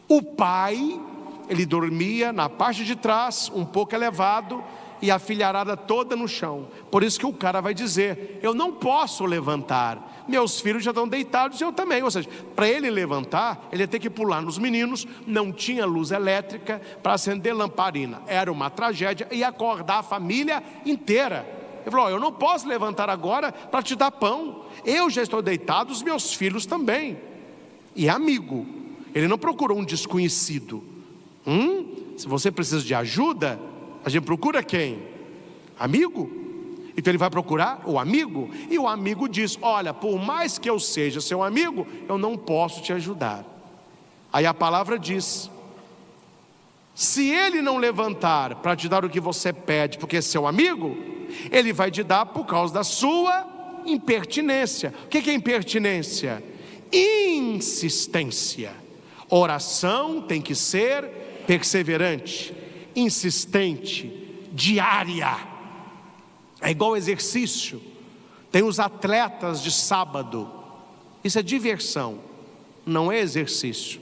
O pai, ele dormia na parte de trás, um pouco elevado, e a filharada toda no chão. Por isso que o cara vai dizer: eu não posso levantar, meus filhos já estão deitados e eu também. Ou seja, para ele levantar, ele ia ter que pular nos meninos. Não tinha luz elétrica para acender lamparina, era uma tragédia, e acordar a família inteira. Ele falou: eu não posso levantar agora para te dar pão, eu já estou deitado, os meus filhos também. E é amigo, ele não procurou um desconhecido. Se você precisa de ajuda, a gente procura quem? Amigo. Então ele vai procurar o amigo, e o amigo diz: olha, por mais que eu seja seu amigo, eu não posso te ajudar. Aí a palavra diz: se ele não levantar para te dar o que você pede, porque é seu amigo, ele vai te dar por causa da sua impertinência. O que é impertinência? insistência. Oração tem que ser perseverante, insistente, diária. É igual exercício. Tem os atletas de sábado. Isso é diversão, não é exercício,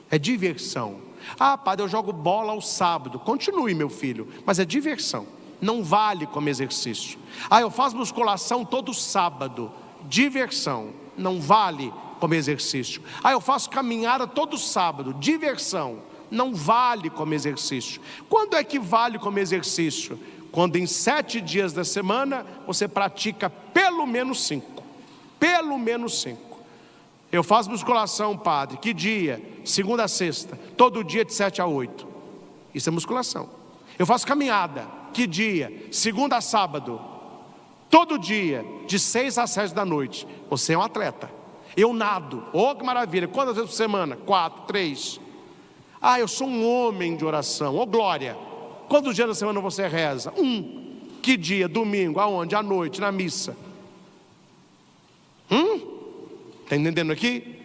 é diversão. Ah, padre, eu jogo bola ao sábado. Continue, meu filho, mas é diversão, não vale como exercício. Ah, eu faço musculação todo sábado. Diversão, não vale como exercício. Ah, eu faço caminhada todo sábado. Diversão, não vale como exercício. Quando é que vale como exercício? Quando em 7 dias da semana você pratica pelo menos 5. Pelo menos 5. Eu faço musculação, padre, que dia? Segunda a sexta, todo dia de 7 a 8. Isso é musculação. Eu faço caminhada, que dia? Segunda a sábado, todo dia, de 6 a 7 da noite. Você é um atleta. Eu nado, oh que maravilha. Quantas vezes por semana? 4, 3. Ah, eu sou um homem de oração, oh glória. Quantos dias da semana você reza? 1. Que dia? Domingo, aonde? À noite, na missa. Está entendendo aqui?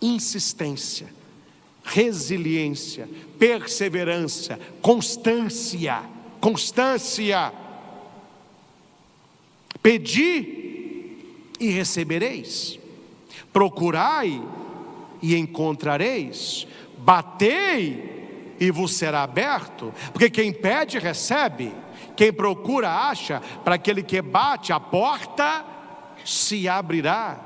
Insistência, resiliência, perseverança, constância. Pedi e recebereis, procurai e encontrareis, batei e vos será aberto, porque quem pede recebe, quem procura acha, para aquele que bate a porta se abrirá.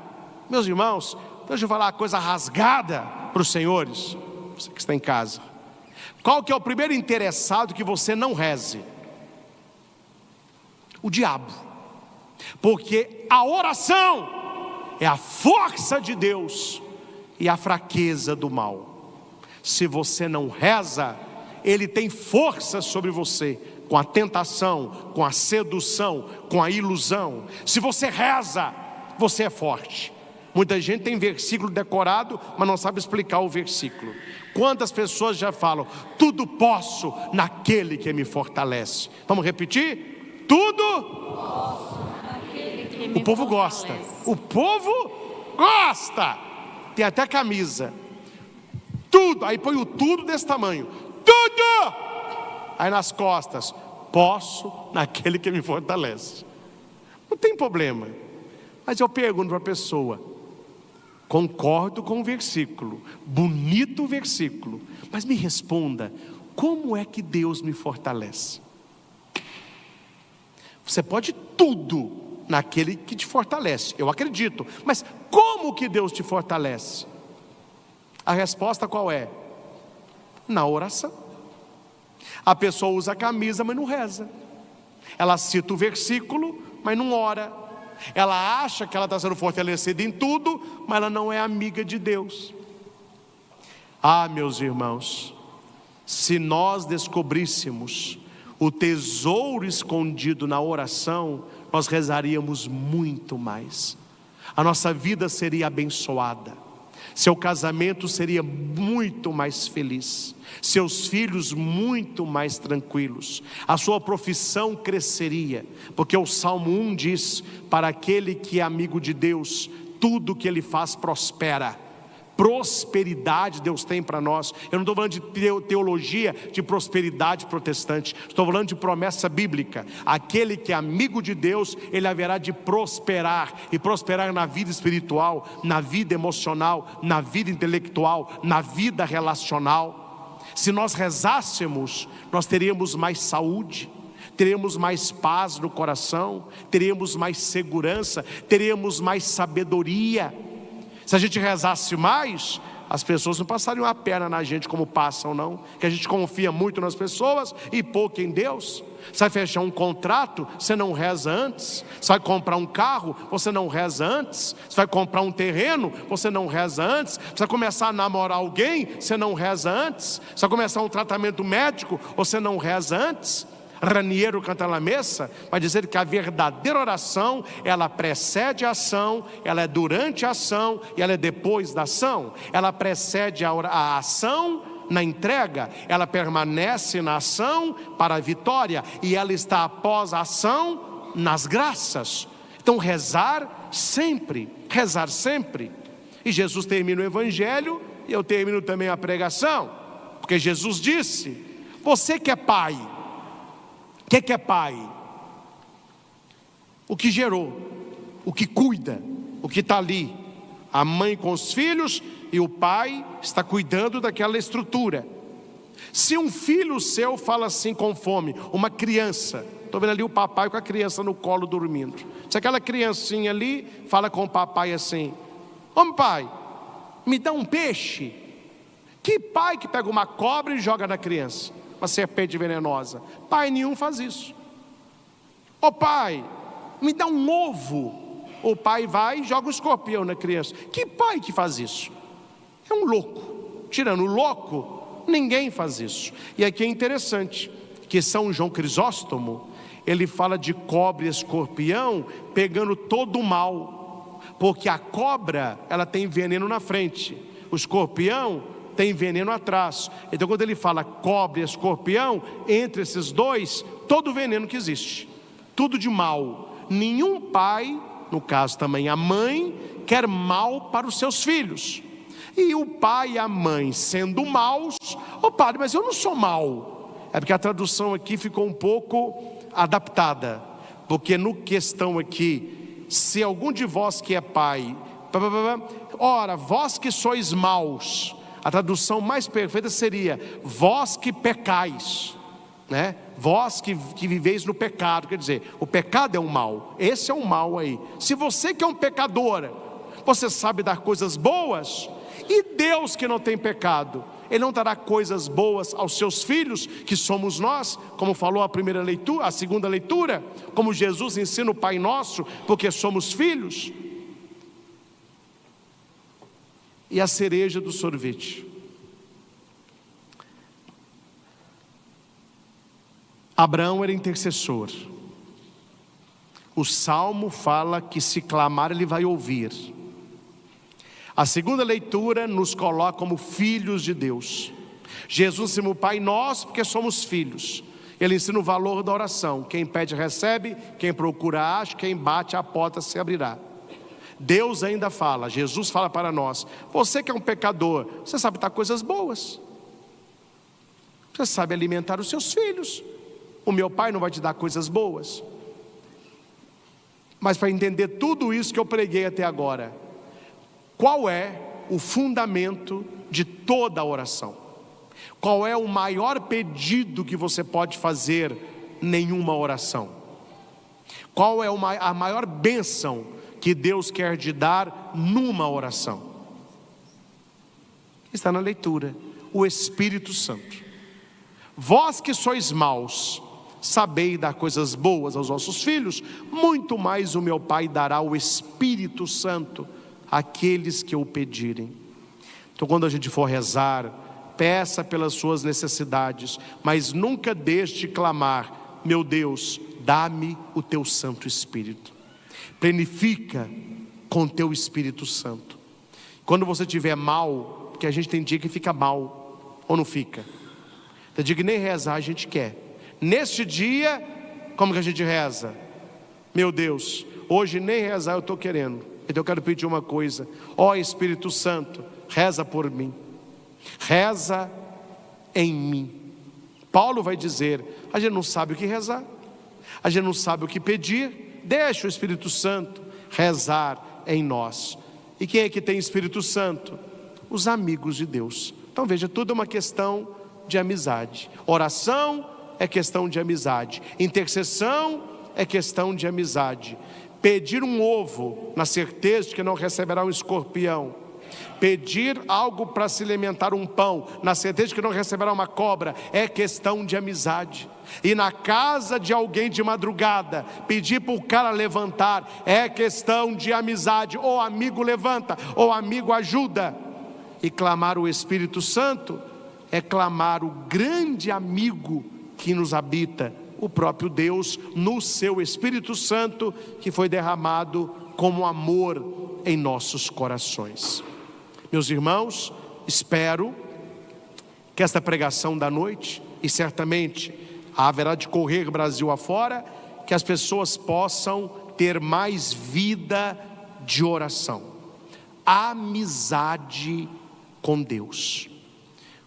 Meus irmãos, deixa eu falar uma coisa rasgada para os senhores, você que está em casa. Qual que é o primeiro interessado que você não reze? O diabo. Porque a oração é a força de Deus e a fraqueza do mal. Se você não reza, ele tem força sobre você, com a tentação, com a sedução, com a ilusão. Se você reza, você é forte. Muita gente tem versículo decorado, mas não sabe explicar o versículo. Quantas pessoas já falam, tudo posso naquele que me fortalece? Vamos repetir? Tudo posso naquele que me fortalece. O povo gosta. O povo gosta. Tem até camisa. Tudo, aí põe o tudo desse tamanho. Tudo! Aí nas costas, posso naquele que me fortalece. Não tem problema. Mas eu pergunto para a pessoa, concordo com o versículo, bonito o versículo, mas me responda, como é que Deus me fortalece? Você pode tudo naquele que te fortalece, eu acredito, mas como que Deus te fortalece? A resposta qual é? Na oração. A pessoa usa a camisa, mas não reza. Ela cita o versículo, mas não ora. Ela acha que ela está sendo fortalecida em tudo, mas ela não é amiga de Deus. Ah, meus irmãos, se nós descobríssemos o tesouro escondido na oração, nós rezaríamos muito mais. A nossa vida seria abençoada. Seu casamento seria muito mais feliz, seus filhos muito mais tranquilos, a sua profissão cresceria, porque o Salmo 1 diz, para aquele que é amigo de Deus, tudo que ele faz prospera. Prosperidade Deus tem para nós. Eu não estou falando de teologia de prosperidade protestante, estou falando de promessa bíblica. Aquele que é amigo de Deus, ele haverá de prosperar, e prosperar na vida espiritual, na vida emocional, na vida intelectual, na vida relacional. Se nós rezássemos, nós teríamos mais saúde, teríamos mais paz no coração, teríamos mais segurança, teríamos mais sabedoria. Se a gente rezasse mais, as pessoas não passariam a perna na gente como passam, não. Que a gente confia muito nas pessoas e pouco em Deus. Você vai fechar um contrato, você não reza antes. Você vai comprar um carro, você não reza antes. Você vai comprar um terreno, você não reza antes. Você vai começar a namorar alguém, você não reza antes. Você vai começar um tratamento médico, você não reza antes. Raniero Cantalamessa vai dizer que a verdadeira oração, ela precede a ação, ela é durante a ação e ela é depois da ação. Ela precede a ação na entrega, ela permanece na ação para a vitória e ela está após a ação nas graças. Então rezar sempre rezar sempre. E Jesus termina o evangelho e eu termino também a pregação, porque Jesus disse: você que é pai, o que é pai? O que gerou, o que cuida, o que está ali. A mãe com os filhos e o pai está cuidando daquela estrutura. Se um filho seu fala assim com fome, uma criança, estou vendo ali o papai com a criança no colo dormindo. Se aquela criancinha ali fala com o papai assim: ô pai, me dá um peixe. Que pai que pega uma cobra e joga na criança, uma serpente venenosa? Pai nenhum faz isso. Ô pai, me dá um ovo. O pai vai e joga um escorpião na criança. Que pai que faz isso? É um louco. Tirando o louco, ninguém faz isso. E aqui é interessante que São João Crisóstomo, ele fala de cobra e escorpião pegando todo o mal, porque a cobra, ela tem veneno na frente, o escorpião tem veneno atrás. Então quando ele fala cobra e escorpião, entre esses dois, todo o veneno que existe, tudo de mal. Nenhum pai, no caso também a mãe, quer mal para os seus filhos. E o pai e a mãe sendo maus: ô padre, mas eu não sou mau. É porque a tradução aqui ficou um pouco adaptada, porque no questão aqui, se algum de vós que é pai, ora, vós que sois maus, a tradução mais perfeita seria: vós que pecais, né? Vós que viveis no pecado. Quer dizer, o pecado é um mal, esse é um mal aí. Se você que é um pecador, você sabe dar coisas boas, e Deus que não tem pecado, Ele não dará coisas boas aos seus filhos, que somos nós, como falou a primeira leitura, a segunda leitura, como Jesus ensina o Pai Nosso, porque somos filhos. E a cereja do sorvete: Abraão era intercessor. O Salmo fala que se clamar ele vai ouvir. A segunda leitura nos coloca como filhos de Deus. Jesus ensina o Pai Nosso porque somos filhos. Ele ensina o valor da oração: quem pede recebe, quem procura acha, quem bate a porta se abrirá. Deus ainda fala, Jesus fala para nós: você que é um pecador, você sabe dar coisas boas, você sabe alimentar os seus filhos. O meu pai não vai te dar coisas boas? Mas para entender tudo isso que eu preguei até agora, qual é o fundamento de toda a oração? Qual é o maior pedido que você pode fazer nenhuma oração? Qual é a maior bênção que Deus quer te dar numa oração? Está na leitura: o Espírito Santo. Vós que sois maus, sabei dar coisas boas aos vossos filhos, muito mais o meu Pai dará o Espírito Santo àqueles que o pedirem. Então quando a gente for rezar, peça pelas suas necessidades, mas nunca deixe de clamar: meu Deus, dá-me o teu Santo Espírito. Plenifica com teu Espírito Santo. Quando você estiver mal, porque a gente tem dia que fica mal, ou não fica? Tem dia que nem rezar a gente quer. Neste dia, como que a gente reza? Meu Deus, hoje nem rezar eu estou querendo, então eu quero pedir uma coisa: ó Espírito Santo, reza por mim, reza em mim. Paulo vai dizer: a gente não sabe o que rezar, a gente não sabe o que pedir, deixa o Espírito Santo rezar em nós. E quem é que tem Espírito Santo? Os amigos de Deus. Então veja, tudo é uma questão de amizade. Oração é questão de amizade, intercessão é questão de amizade. Pedir um ovo na certeza de que não receberá um escorpião, pedir algo para se alimentar, um pão, na certeza de que não receberá uma cobra, é questão de amizade. E na casa de alguém de madrugada, pedir para o cara levantar, é questão de amizade. Ou amigo levanta, ou amigo ajuda. E clamar o Espírito Santo é clamar o grande amigo que nos habita, o próprio Deus, no seu Espírito Santo, que foi derramado como amor em nossos corações. Meus irmãos, espero que esta pregação da noite, e certamente haverá de correr Brasil afora, que as pessoas possam ter mais vida de oração, amizade com Deus.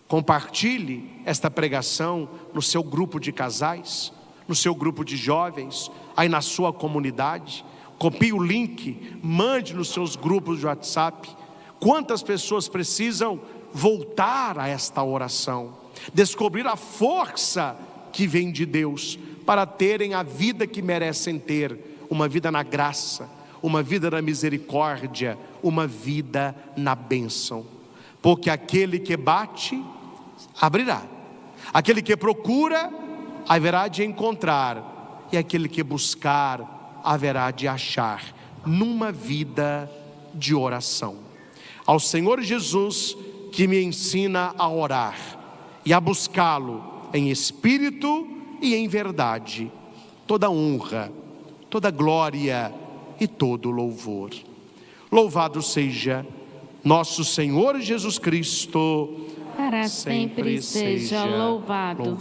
Compartilhe esta pregação no seu grupo de casais, no seu grupo de jovens, aí na sua comunidade. Copie o link, mande nos seus grupos de WhatsApp. Quantas pessoas precisam voltar a esta oração, descobrir a força que vem de Deus, para terem a vida que merecem ter, uma vida na graça, uma vida na misericórdia, uma vida na bênção. Porque aquele que bate, abrirá. Aquele que procura, haverá de encontrar. E aquele que buscar, haverá de achar. Numa vida de oração. Ao Senhor Jesus, que me ensina a orar e a buscá-lo em espírito e em verdade, toda honra, toda glória e todo louvor. Louvado seja nosso Senhor Jesus Cristo, para sempre seja louvado.